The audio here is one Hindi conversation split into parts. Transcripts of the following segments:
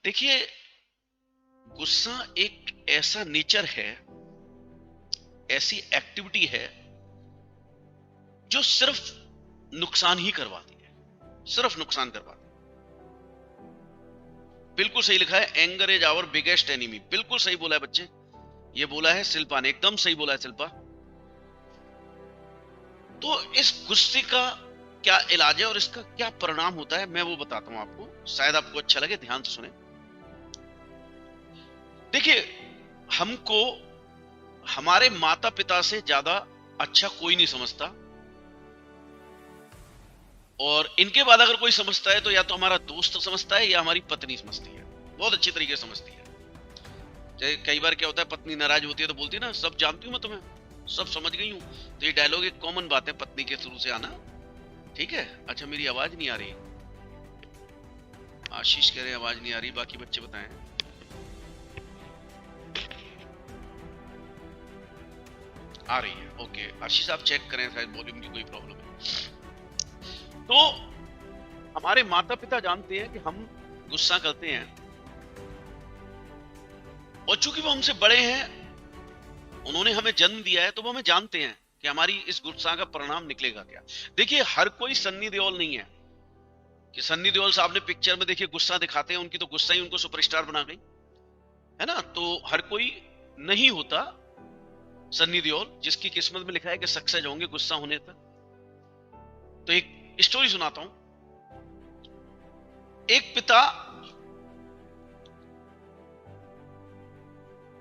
देखिए, गुस्सा एक ऐसा नेचर है, ऐसी एक्टिविटी है जो सिर्फ नुकसान ही करवाती है, सिर्फ नुकसान करवाती है। बिल्कुल सही लिखा है, anger is our biggest enemy. बिल्कुल सही बोला है बच्चे, ये बोला है शिल्पा ने, एकदम सही बोला है शिल्पा। तो इस गुस्से का क्या इलाज है और इसका क्या परिणाम होता है, मैं वो बताता हूं आपको, शायद आपको अच्छा लगे, ध्यान से सुने। देखिए, हमको हमारे माता पिता से ज्यादा अच्छा कोई नहीं समझता, और इनके बाद अगर कोई समझता है तो या तो हमारा दोस्त समझता है या हमारी पत्नी समझती है, बहुत अच्छी तरीके से समझती है। कई बार क्या होता है, पत्नी नाराज होती है तो बोलती है ना, सब जानती हूँ मैं तुम्हें, सब समझ गई हूँ। तो ये डायलॉग एक कॉमन बात है पत्नी के शुरू से आना। ठीक है, अच्छा मेरी आवाज नहीं आ रही, आशीष कह रहे हैं आवाज नहीं आ रही, बाकी बच्चे बताएं। आ रही है, ओके। आशीष आप चेक करें, शायद वॉल्यूम की कोई प्रॉब्लम है। तो हमारे माता पिता जानते हैं कि हम गुस्सा करते हैं, और चूंकि वो हमसे बड़े हैं, उन्होंने हमें जन्म दिया है, तो वो हमें जानते हैं कि हमारी इस गुस्सा का परिणाम निकलेगा क्या। देखिए, हर कोई सन्नी देओल नहीं है कि सन्नी देओल साहब ने पिक्चर में देखिए गुस्सा दिखाते हैं, उनकी तो गुस्सा ही उनको सुपरस्टार बना गई, है ना। तो हर कोई नहीं होता सन्नी देओल जिसकी किस्मत में लिखा है कि सक्सेस होंगे गुस्सा होने तक। तो एक स्टोरी सुनाता हूं। एक पिता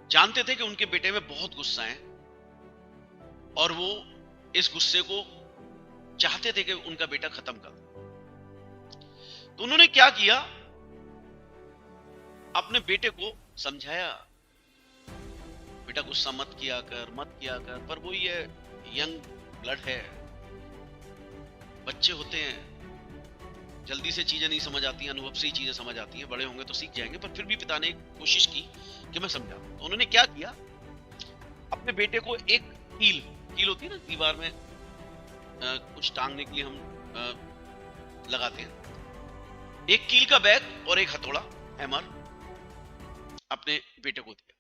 जानते थे कि उनके बेटे में बहुत गुस्सा है, और वो इस गुस्से को चाहते थे कि उनका बेटा खत्म कर दे। तो उन्होंने क्या किया, अपने बेटे को समझाया, बेटा गुस्सा मत किया कर, मत किया कर। पर वो ये यंग ब्लड है, बच्चे होते हैं, जल्दी से चीजें नहीं समझ आती, अनुभव से ही चीजें समझ आती हैं, बड़े होंगे तो सीख जाएंगे। पर फिर भी पिता ने कोशिश की कि मैं समझा। तो उन्होंने क्या किया, अपने बेटे को एक कील, कील होती है ना दीवार में कुछ टांगने के लिए हम लगाते हैं, एक कील का बैग और एक हथौड़ा, हैमर, अपने बेटे को दिया,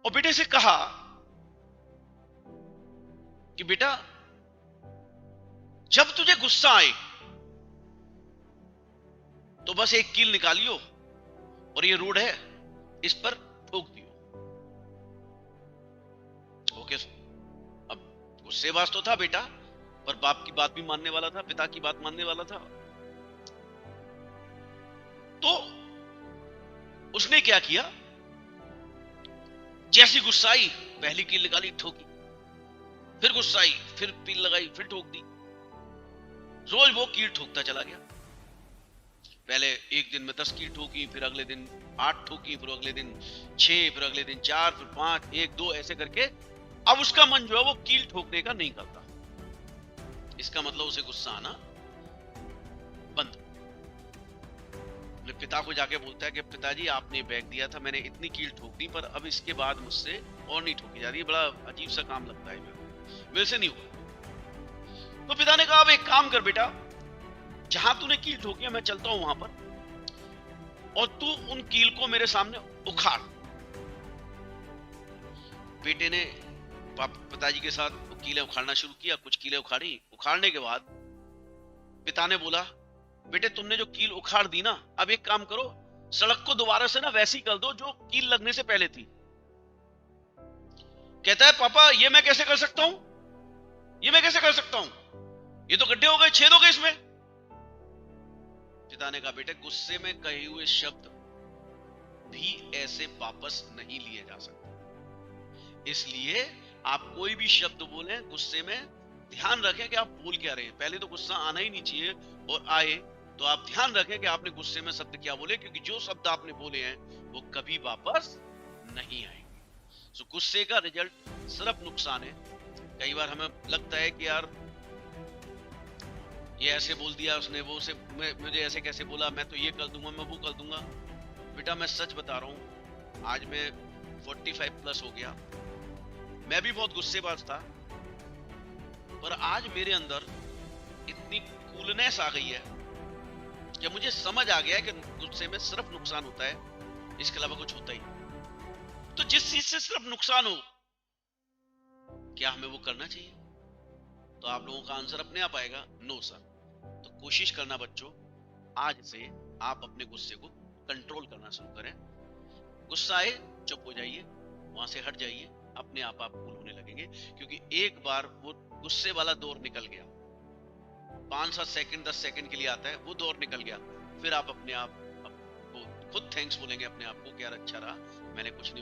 और बेटे से कहा कि बेटा, जब तुझे गुस्सा आए तो बस एक कील निकालियो और ये रोड है, इस पर ठोक दियो। ओके, अब गुस्सेबाज तो था बेटा, पर बाप की बात भी मानने वाला था, पिता की बात मानने वाला था। तो उसने क्या किया, जैसी गुस्सा आई पहली कील निकाली, ठोकी, फिर गुस्सा आई, फिर कील लगाई, फिर ठोक दी। रोज वो कील ठोकता चला गया। पहले एक दिन में 10 कील ठोकी, फिर अगले दिन 8 ठोकी, फिर अगले दिन 6, फिर अगले दिन 4, फिर 5, 1, 2 ऐसे करके अब उसका मन जो है वो कील ठोकने का नहीं करता। इसका मतलब उसे गुस्सा आना बंद। अपने पिता को जाके बोलता है कि पिताजी आपने बैग दिया था, मैंने इतनी कील ठोक दी, पर अब इसके बाद मुझसे और नहीं ठोकी जा रही, बड़ा अजीब सा काम लगता है मेरे से नहीं हुआ। तो पिता ने कहा, अब एक काम कर बेटा, जहां तूने कील ठोकी है मैं चलता हूं वहां पर, और तू उन कील को मेरे सामने उखाड़। बेटे ने पिताजी के साथ कीलें उखाड़ना शुरू किया, कुछ कीलें उखाड़ी। उखाड़ने के बाद पिता ने बोला, बेटे तुमने जो कील उखाड़ दी ना, अब एक काम करो, सड़क को दोबारा से ना वैसी कर दो जो कील लगने से पहले थी। कहता है, पापा ये मैं कैसे कर सकता हूं, ये मैं कैसे कर सकता हूं, ये तो गड्ढे हो गए, छेद हो गए इसमें। पिता ने कहा, बेटे गुस्से में कहे हुए शब्द भी ऐसे वापस नहीं लिए जा सकते, इसलिए आप कोई भी शब्द बोले गुस्से में, ध्यान रखें कि आप बोल क्या रहे हैं। पहले तो गुस्सा आना ही नहीं चाहिए, और आए तो आप ध्यान रखें कि आपने गुस्से में शब्द क्या बोले, क्योंकि जो शब्द आपने बोले हैं वो कभी वापस नहीं आएंगे। तो गुस्से का रिजल्ट सिर्फ नुकसान है। कई बार हमें लगता है कि यार ये ऐसे बोल दिया उसने, वो से मुझे ऐसे कैसे बोला, मैं तो ये कर दूंगा, मैं वो कर दूंगा। बेटा मैं सच बता रहा हूं, आज मैं 45 प्लस हो गया, मैं भी बहुत गुस्सेबाज था, पर आज मेरे अंदर इतनी कूलनेस आ गई है क्या मुझे समझ आ गया है कि गुस्से में सिर्फ नुकसान होता है, इसके अलावा कुछ होता ही नहीं। तो जिस चीज से सिर्फ नुकसान हो, क्या हमें वो करना चाहिए? तो आप लोगों का आंसर अपने आप आएगा, नो सर। तो कोशिश करना बच्चों, आज से आप अपने गुस्से को कंट्रोल करना शुरू करें। गुस्सा आए, चुप हो जाइए, वहां से हट जाइए, अपने आप कूल होने लगेंगे। क्योंकि एक बार वो गुस्से वाला दौर निकल गया, 5-7 सेकंड 10 सेकंड के लिए आता है, वो दौर निकल गया, फिर आप अपने आप को खुद थैंक्स बोलेंगे अपने आप को कि यार अच्छा रहा, मैंने कुछ नहीं